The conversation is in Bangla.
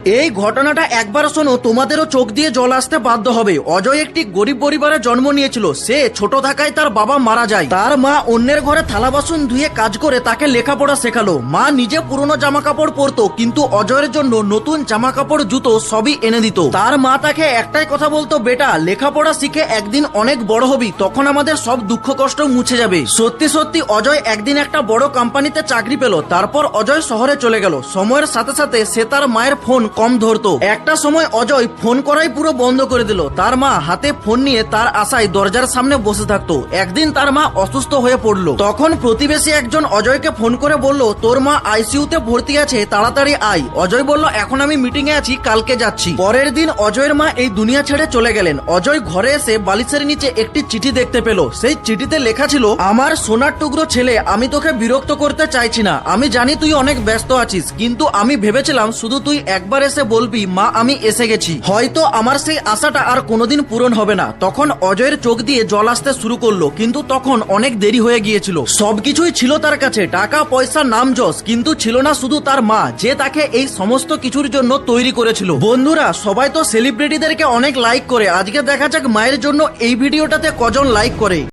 এই ঘটনাটা একবার শোনো, তোমাদেরও চোখ দিয়ে জল আসতে বাধ্য হবে। অজয় একটি গরিব পরিবারে জন্ম নিয়েছিল। সে ছোট থাকায় তার বাবা মারা যায়। তার মা অন্যের ঘরে থালা বাসন ধুয়ে কাজ করে তাকে লেখাপড়া শেখালো। মা নিজে পুরনো জামা কাপড় পরতো, কিন্তু অজয়ের জন্য নতুন জামা কাপড়, জুতো সবই এনে দিত। তার মা তাকে একটাই কথা বলতো, বেটা লেখাপড়া শিখে একদিন অনেক বড় হবি, তখন আমাদের সব দুঃখ কষ্ট মুছে যাবে। সত্যি সত্যি অজয় একদিন একটা বড় কোম্পানিতে চাকরি পেল। তারপর অজয় শহরে চলে গেল। সময়ের সাথে সাথে সে তার মায়ের ফোন কম ধরতো। একটা সময় অজয় ফোন করাই পুরো বন্ধ করে দিল। তার মা হাতে ফোন নিয়ে তার আশায় দরজার সামনে বসে থাকতো। একদিন তার মা অসুস্থ হয়ে পড়লো। তখন প্রতিবেশী একজন অজয়কে ফোন করে বলল, তোর মা আইসিইউতে ভর্তি আছে, তাড়াতাড়ি আয়। অজয় বলল, এখন আমি মিটিং এ আছি, কালকে যাচ্ছি। পরের দিন অজয়ের মা এই দুনিয়া ছেড়ে চলে গেলেন। অজয় ঘরে এসে বালিশের নিচে একটি চিঠি দেখতে পেল। সেই চিঠিতে লেখা ছিল, আমার সোনার টুকরো ছেলে, আমি তোকে বিরক্ত করতে চাইছি না। আমি জানি তুই অনেক ব্যস্ত আছিস, কিন্তু আমি ভেবেছিলাম শুধু তুই একবার এসে বলবি, মা আমি এসে গেছি। হয়তো আমার সেই আশাটা আর কোনোদিন পূরণ হবে না। তখন অজয়ের চোখ দিয়ে জল আসতে শুরু করলো, কিন্তু তখন অনেক দেরি হয়ে গিয়েছিল। সবকিছুই ছিল তার কাছে, টাকা পয়সা নাম যশ, কিন্তু ছিল না শুধু তার মা, যে তাকে এই সমস্ত কিছুর জন্য তৈরি করেছিল। বন্ধুরা, সবাই তো সেলিব্রিটিদেরকে অনেক লাইক করে। আজকে দেখা যাক মায়ের জন্য এই ভিডিওটাতে কজন লাইক করে।